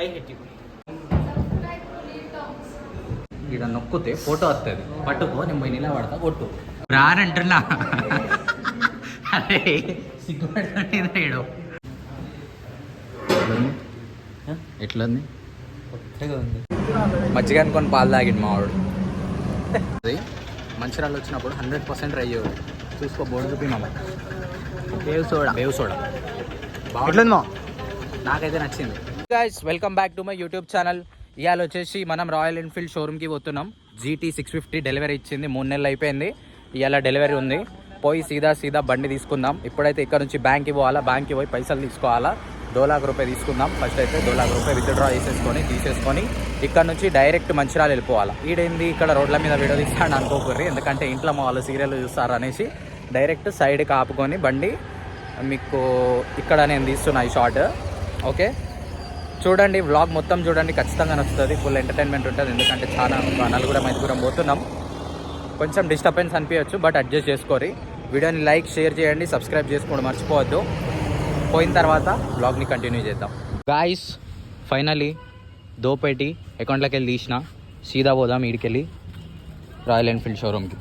I hate you. ఇక్కడ నొక్కితే photo వస్తుంది, పట్టుకో, నేను పోయి నిలబడతా, కొట్టు రానంటున్నా. అరే సిగ్గుపడతాడు. ఎట్లుంది? మజ్జిగ అనుకొని పాలు తాగిండు మావాడు. అది మంచిరాళ్ళు వచ్చినప్పుడు 100% ట్రై చేయడు. చూసుకో, బోర్డు చూపిమా. వేవ్ సోడా బాగుంటుందో, నాకైతే నచ్చింది. Guys, welcome back to my YouTube channel. ఇవాళ వచ్చేసి మనం రాయల్ ఎన్ఫీల్డ్ షోరూమ్కి పోతున్నాం. GT 650 డెలివరీ ఇచ్చింది, 3 నెలలు అయిపోయింది. ఇవాళ డెలివరీ ఉంది. పోయి సీదా బండి తీసుకుందాం. ఇప్పుడైతే ఇక్కడ నుంచి బ్యాంక్కి పోవాలా, బ్యాంక్కి పోయి పైసలు తీసుకోవాలా. 2 लाख रुपये తీసుకుందాం. ఫస్ట్ అయితే 2 लाख रुपये విత్డ్రా తీసేసుకొని ఇక్కడ నుంచి డైరెక్ట్ మంచిర్యాల వెళ్ళిపోవాలా. ఈడేంది ఇక్కడ రోడ్ల మీద వీడియో తీస్తాను అనుకోకర్రి, ఎందుకంటే ఇంట్లో మా వాళ్ళు సీరియల్ చూస్తారు అనేసి డైరెక్ట్ సైడ్కి ఆపుకొని బండి మీకు ఇక్కడ నేను తీస్తున్నా ఈ షార్ట్. ఓకే, చూడండి, వ్లాగ్ మొత్తం చూడండి, ఖచ్చితంగా నచ్చుతుంది. ఫుల్ ఎంటర్టైన్మెంట్ ఉంటుంది. ఎందుకంటే చాలా 4-5 పోతున్నాం. కొంచెం డిస్టర్బెన్స్ అనిపించచ్చు, బట్ అడ్జస్ట్ చేసుకోరి. వీడియోని లైక్, షేర్ చేయండి, సబ్స్క్రైబ్ చేసుకోండి మర్చిపోవద్దు. పోయిన తర్వాత బ్లాగ్ని కంటిన్యూ చేద్దాం. గాయస్, ఫైనలీ దోపేటి అకౌంట్లోకి వెళ్ళి తీసిన, సీదా పోదాం ఈడికెళ్ళి రాయల్ ఎన్ఫీల్డ్ షోరూమ్కి.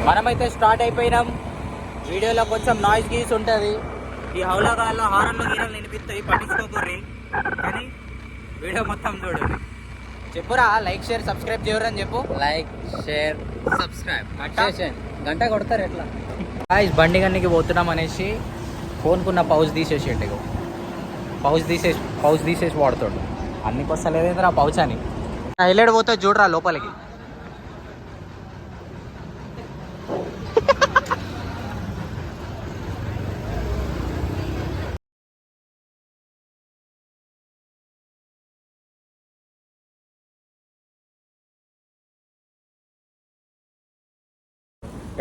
మనమైతే స్టార్ట్ అయిపోయినాం. వీడియోలో కొంచెం నాయిస్ గీస్ ఉంటుంది. ఈ హౌలాగాల్లో హారన్లు గీరలు వినిపిస్తాయి, పట్టించుకోకూర్రి. కానీ వీడియో మొత్తం చూడు. చెప్పురా, లైక్, షేర్, సబ్స్క్రైబ్ చేయరని చెప్పు. లైక్, షేర్, సబ్స్క్రైబ్ గంట కొడతారు ఎట్లా. గాయ్స్, బండి గన్నికి పోతున్నాం అనేసి ఫోన్కున్న పౌచ్ తీసేసేయండి. పౌచ్ తీసేసి వాడుతాడు. అన్నికి వస్తలేదేంద్రా పౌచ్ అని. హైలైట్ పోతే చూడరా లోపలికి.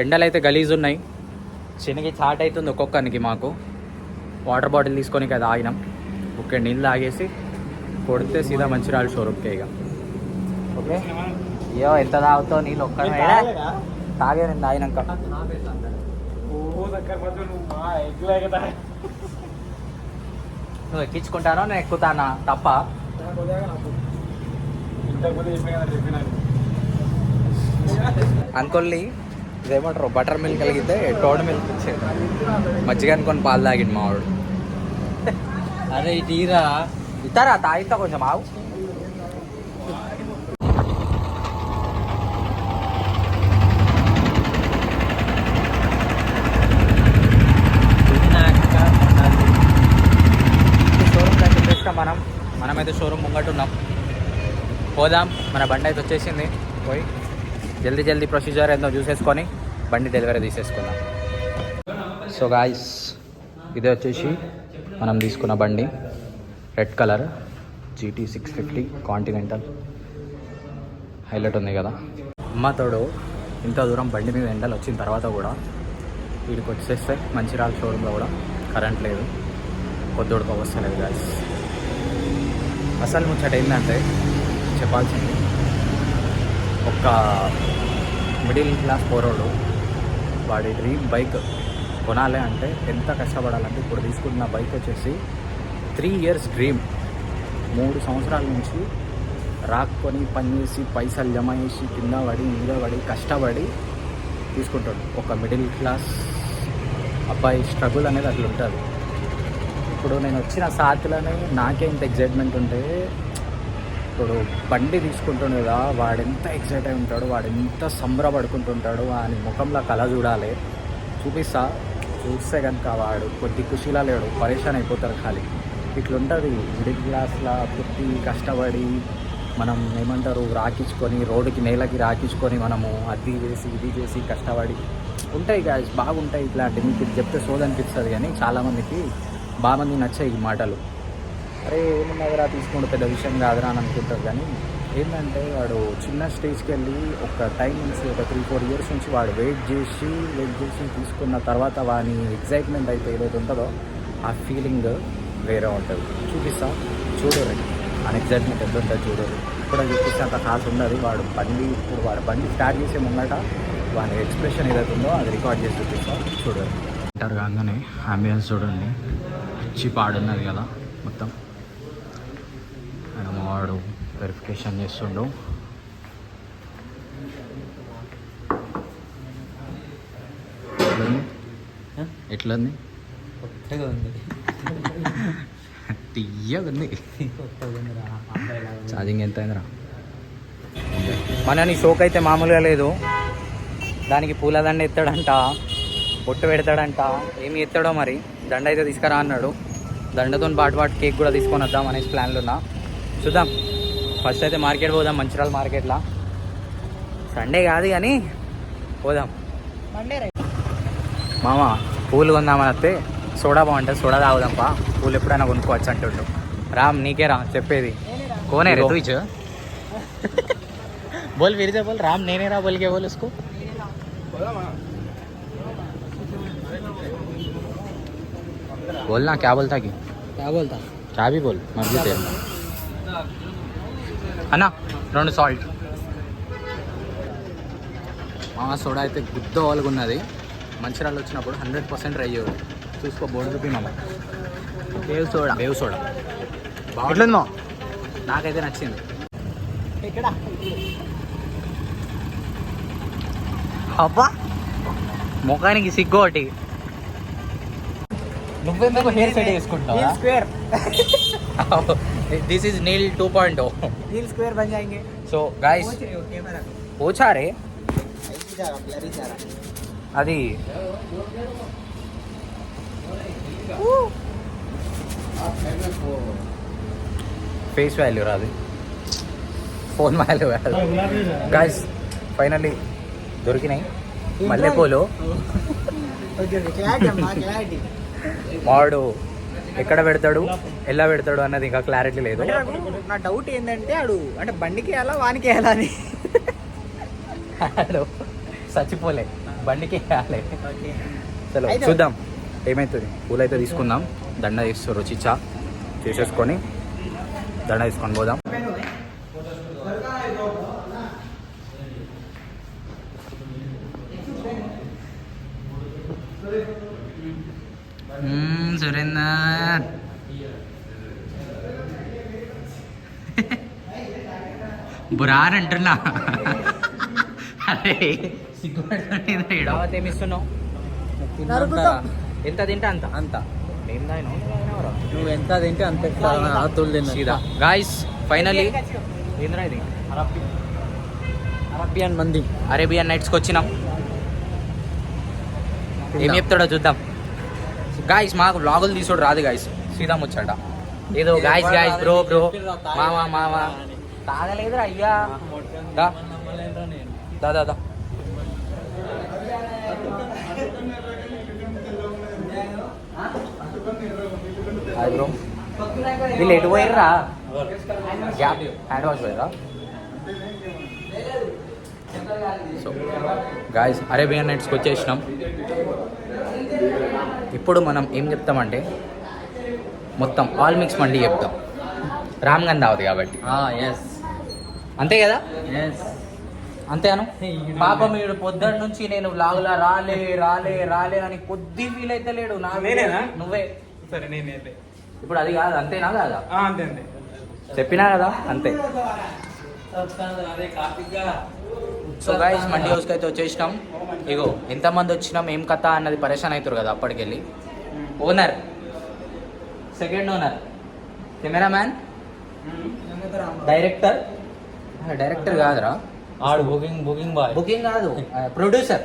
ఎండలు అయితే గలీజ్ ఉన్నాయి. శనగ చాట్ అవుతుంది ఒక్కొక్కరికి. మాకు వాటర్ బాటిల్ తీసుకొని కదా ఆగినాం. ఓకే, నీళ్ళు తాగేసి కొడితే సీదా మంచిర్యాల షోరూమ్కే ఇక. ఓకే, అయ్యో ఎంత తాగుతావు నీళ్ళు? ఒక్క తాగే, నేను తాగినాక. నువ్వు ఎక్కించుకుంటానో నేను ఎక్కుతానా తప్ప? అనుకోల్ని ఇదేమంటారు, బటర్ మిల్క్ కలిగితే టోడ్ మిల్క్ ఇచ్చేది. మజ్జిగ అనుకొని పాలు తాగిండు మావాడు. అరే ఇటీరా ఇస్తారా, తాగితా కొంచెం ఆవు. షోరూమ్ దగ్గర చేస్తాం మనమైతే షోరూమ్ ముంగట్టున్నాం. పోదాం. మన బండి అయితే వచ్చేసింది. పోయి జల్దీ ప్రొసీజర్ ఏందో చూసేసుకొని బండి డెలివరీ తీసేసుకుందాం. సో గాయ్స్, ఇదే వచ్చేసి మనం తీసుకున్న బండి, red colour GT 650 continental. Highlight ఉంది కదా. అమ్మతోడు ఇంత దూరం బండి మీద ఎండలు వచ్చిన తర్వాత కూడా వీడికి వచ్చేస్తే మంచిర్యాల షోరూంలో కూడా కరెంట్ లేదు, పొద్దుడుకో వస్తలేదు గాయ్స్. అసలు ముచ్చట ఏంటంటే చెప్పాల్సింది, ఒక మిడిల్ క్లాస్ పోరోడు వాడి డ్రీమ్ బైక్ కొనాలి అంటే ఎంత కష్టపడాలంటే, ఇప్పుడు తీసుకున్న బైక్ వచ్చేసి 3 years డ్రీమ్. 3 సంవత్సరాల నుంచి రాక్కొని పనిచేసి పైసలు జమ చేసి కింద పడి మీద పడి కష్టపడి తీసుకుంటాడు. ఒక మిడిల్ క్లాస్ అబ్బాయి స్ట్రగుల్ అనేది అట్లా ఉంటుంది. ఇప్పుడు నేను వచ్చిన సాతులనే నాకే ఇంత ఎగ్జైట్మెంట్ ఉంటే, ఇప్పుడు బండి తీసుకుంటాడు కదా, వాడెంత ఎగ్జైట్ అయి ఉంటాడు, వాడెంత సంబరపడుకుంటుంటాడు, వాని ముఖంలో కళ చూడాలి. చూస్తే కనుక వాడు కొద్ది ఖుషీలా లేడు, పరేషాన్ అయిపోతారు ఖాళీ. ఇట్లుంటుంది మిడిల్ క్లాస్లో పుట్టి కష్టపడి మనం ఏమంటారు రాకించుకొని రోడ్డుకి నేలకి రాకించుకొని మనము అది చేసి ఇది చేసి కష్టపడి ఉంటాయి గాయస్, బాగుంటాయి ఇట్లాంటి. మీకు చెప్తే సోదనిపిస్తుంది, కానీ చాలామందికి బాగా మంది నచ్చాయి ఈ మాటలు. అరే ఏమున్నదిరా తీసుకుంటే పెద్ద విషయం కాదురా అని అనుకుంటారు. కానీ ఏంటంటే వాడు చిన్న స్టేజ్కి వెళ్ళి ఒక టైం నుంచి ఒక 3-4 years నుంచి వాడు వెయిట్ చేసి తీసుకున్న తర్వాత వాని ఎగ్జైట్మెంట్ అయితే ఏదైతే ఉంటుందో ఆ ఫీలింగ్ వేరే ఉంటుంది. చూపిస్తా చూడరు, ఆ ఎగ్జైట్మెంట్ ఎంత ఉంటుంది చూడరు. ఇప్పుడు చూపిస్తే అంత కాదు ఉండదు. వాడు బండి స్టార్ట్ చేసే ముందట వాని ఎక్స్ప్రెషన్ ఏదైతే ఉందో అది రికార్డ్ చేసి చూపిస్తా చూడరు. అంటారు కాగానే అంబియన్స్ చూడండి, పిచ్చి పాడున్నది కదా, మొత్తం. వాడు వెరిఫికేషన్ చేస్తుండు. ఎట్లుంది? కొత్తగా ఉంది, తీయగా ఉంది. కొత్తగా ఉంది. ఛార్జింగ్ ఎంత అయిందిరా? మనని షోక్ అయితే మామూలుగా లేదు. దానికి పూలదండ ఎత్తాడంట, బొట్టు పెడతాడంట, ఏమి ఎత్తాడో మరి. దండ అయితే తీసుకురా అన్నాడు. దండతో పాటు కేక్ కూడా తీసుకొని వద్దాం అనేసి ప్లాన్లు ఉన్నా. చూద్దాం. ఫస్ట్ అయితే మార్కెట్ పోదాం, మంచిర్యాల మార్కెట్లో. సండే కాదు కానీ పోదాం. మామ పూలు కొందామని వస్తే సోడా బాగుంటుంది, సోడా తాగుదాంపా, పూలు ఎప్పుడైనా కొనుక్కోవచ్చు అంటుండు. రామ్ నీకే రా చెప్పేది. కోనే రే తూ ఇచ్చు बोल फिर से बोल. राम नहीं रहा बोल के बोल उसको. बोलना क्या बोलता कि क्या बोलता? क्या भी बोल मर्जी से. అన్నా 2 సాల్ట్. మా సోడా అయితే గుద్ద వాళ్ళకు ఉన్నది. మంచిర్యాల వచ్చినప్పుడు 100% ట్రై చేయడు. చూసుకో బోర్డు చూపి మామ. బేవ్ సోడా బాగుంటుంది మా. నాకైతే నచ్చింది. ఇక్కడ అబ్బా ముఖానికి సిగ్గు ఒకటి. నువ్వెందుకు హెయిర్ సెట్ చేసుకుంటావు? स्क्वायर దిస్ ఈజ్ నీల్ 2.0. हील स्क्वायर बन जाएंगे. సో గాయస్ कैमरा పోచారే ब्लरी जा रहा. అది ఫేస్ వాల్యూ రాదు, ఫోన్ వాల్యూ కాదు. గాయస్ ఫైనల్లీ దొరికినాయి మల్లెపూలు. क्लैरिटी. వాడు ఎక్కడ పెడతాడు, ఎలా పెడతాడు అన్నది ఇంకా క్లారిటీ లేదు. నా డౌట్ ఏంటంటే ఆడు అంటే బండికి వేయాలా వానికి వేయాలా అని. ఆడు చచ్చిపోలే, బండికి వేయాలి. చలో చూద్దాం ఏమవుతుంది. పూలు అయితే తీసుకుందాం. దండ తీస్తారు చిచ్చా చేసేసుకొని దండ తీసుకొని పోదాం. సురేందర్ బురార్ అంటున్నా. అరే సిగ్గుపడుతుంది. ఏమిస్తున్నావు? ఎంత తింటే అంత అంత. నువ్వు ఎంత తింటే అంత సీదా. గాయస్ ఫైనల్లీ ఏంద్రా ఇది అరబియన్ మంది అరేబియన్ నైట్స్కి వచ్చినాం. ఏం చెప్తాడో చూద్దాం. గాయస్ మాకు వ్లాగులు తీసుడు రాదు గాయస్, సీదా ముచ్చట. ఏదో గాయస్ గాయస్ బ్రో బ్రో మామా మామా తాగలేదురా అయ్యా. దా దా దా దా. Hi bro. వీళ్ళు ఎటు పోయిర్రా? హ్యాండ్ వాష్ పోయిర్రా? సో గాయస్ అరేబియన్ నైట్స్కి వచ్చేసినాం. ఇప్పుడు మనం ఏం చెప్తామంటే మొత్తం ఆల్ మిక్స్ మండి చెప్తాం. రామ్గంధ్ అవుతుంది కాబట్టి. ఎస్ అంతే కదా? ఎస్ అంతేను. పాపం మీరు పొద్దున్న నుంచి నేను వ్లాగులా రాలే రాలే రాలే అని కొద్ది ఫీల్ అయితే లేడు. నువ్వే సరే నేనైతే ఇప్పుడు అది కాదు. అంతేనా కాదా? అంతే అంతే చెప్పినా కదా అంతే. సో గాయస్ మండి హౌస్కి అయితే వచ్చేసినాం. ఇగో ఎంతమంది వచ్చినాం ఏం కథ అన్నది పరేషాన్ అవుతారు కదా అప్పటికెళ్ళి. Owner, second owner, cameraman, director. Director కాదురా, ఆడు బుకింగ్ బాయ్. బుకింగ్ కాదు, ప్రొడ్యూసర్.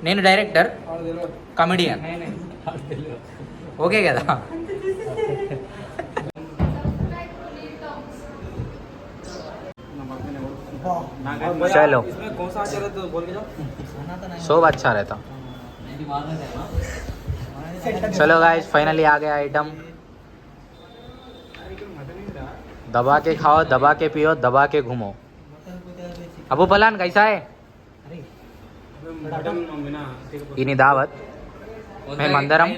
నేను డైరెక్టర్, కమెడియన్. ఓకే కదా? चलो सब अच्छा रहता. चलो गाइस फाइनली आ गया आइटम. दबा के खाओ, दबा के पियो, दबा के घूमो. अबू पलान कैसा है? इनी दावत మేమందరం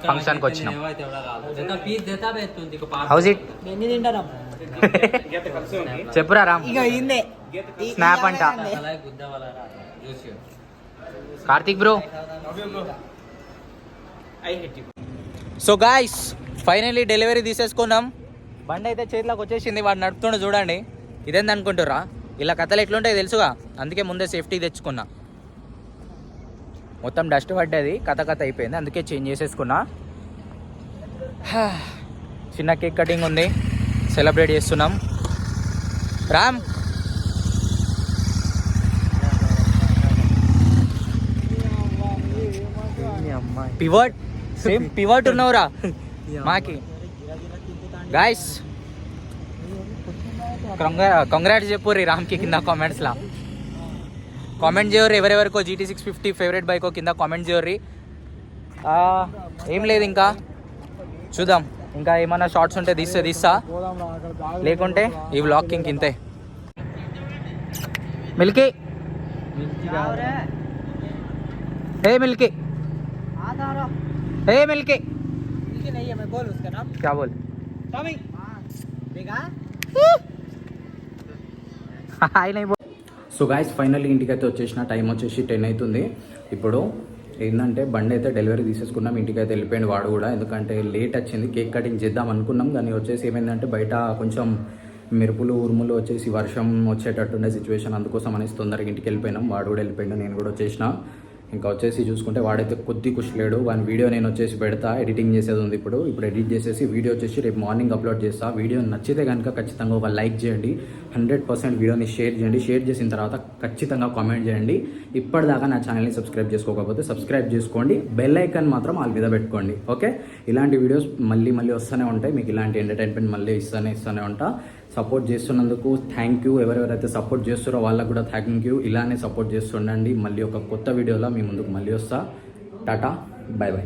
ఫంక్షన్కి వచ్చినాం. How's it? చెప్పురా రామ్. స్నాప్ అంట. Karthik bro. So guys finally delivery తీసేసుకున్నాం. బండి అయితే చేతిలోకి వచ్చేసింది. వాడు నడుపుతుండే చూడండి. ఇదేంది అనుకుంటుర్రా? ఇలా కథలు ఎట్లుంటాయి తెలుసుగా, అందుకే ముందే సేఫ్టీ తెచ్చుకున్నా. మొత్తం డస్ట్ పడ్డది, కథ అయిపోయింది, అందుకే చేంజ్ చేసేసుకున్నా. చిన్న కేక్ కటింగ్ ఉంది, సెలబ్రేట్ చేస్తున్నాం. రామ్ పివట్, సేమ్ పివట్ ఉన్నవురా మాకి. గాయస్ కంగ్రాట్స్ చెప్పుర్రి రామ్కి కింద కామెంట్స్లా. కామెంట్ చేయరు ఎవరెవరికో GT 650 ఫేవరెట్ బైకో కింద కామెంట్ చేయర్రి. ఏం లేదు, ఇంకా చూద్దాం, ఇంకా ఏమన్నా షార్ట్స్ ఉంటే తీస్తా, లేకుంటే ఈ వ్లాగ్ ఇంతే. మిల్కీ ఏ మిల్కీ ए मिलके नहीं है, मैं बोल उसका नाम क्या बोल टॉमी देखा హాయ్ नहीं बोल. సో గాయస్ ఫైనల్లీ ఇంటికైతే వచ్చేసిన. టైం వచ్చేసి 10 అవుతుంది. ఇప్పుడు ఏంటంటే బండి అయితే డెలివరీ తీసేసుకున్నాం. ఇంటికైతే వెళ్ళిపోయింది వాడు కూడా, ఎందుకంటే లేట్ వచ్చింది. కేక్ కటింగ్ చేద్దాం అనుకున్నాం, కానీ వచ్చేసి ఏమైందంటే బయట కొంచెం మెరుపులు ఉరుములు వచ్చేసి వర్షం వచ్చేటట్టుండే సిచ్యువేషన్, అందుకోసం అనేసి తొందరగా ఇంటికి వెళ్ళిపోయినాం. వాడు కూడా వెళ్ళిపోయిండు, నేను కూడా వచ్చేసిన. ఇంకా వచ్చేసి చూసుకుంటే వాడైతే కొద్ది కుషలేడు. వాని వీడియో నేను వచ్చేసి పెడతా, ఎడిటింగ్ చేసేది ఉంది. ఇప్పుడు ఎడిట్ చేసేసి వీడియో వచ్చేసి రేపు మార్నింగ్ అప్లోడ్ చేస్తా. వీడియో నచ్చితే కనుక ఖచ్చితంగా ఒక లైక్ చేయండి, 100% వీడియోని షేర్ చేయండి. షేర్ చేసిన తర్వాత ఖచ్చితంగా కామెంట్ చేయండి. ఇప్పటిదాకా నా ఛానల్ని సబ్స్క్రైబ్ చేసుకోకపోతే సబ్స్క్రైబ్ చేసుకోండి, బెల్ ఐకాన్ మాత్రం ఆల్ మీద పెట్టుకోండి. ఓకే, ఇలాంటి వీడియోస్ మళ్ళీ వస్తూనే ఉంటాయి. మీకు ఇలాంటి ఎంటర్టైన్మెంట్ మళ్ళీ ఇస్తూనే ఉంటా. సపోర్ట్ చేస్తున్నందుకు థ్యాంక్ యూ. ఎవరెవరైతే సపోర్ట్ చేస్తారో వాళ్ళకు కూడా థ్యాంక్ యూ. ఇలానే సపోర్ట్ చేస్తుండండి. మళ్ళీ ఒక కొత్త వీడియోలో మీ ముందుకు మళ్ళీ వస్తా. Tata, by by.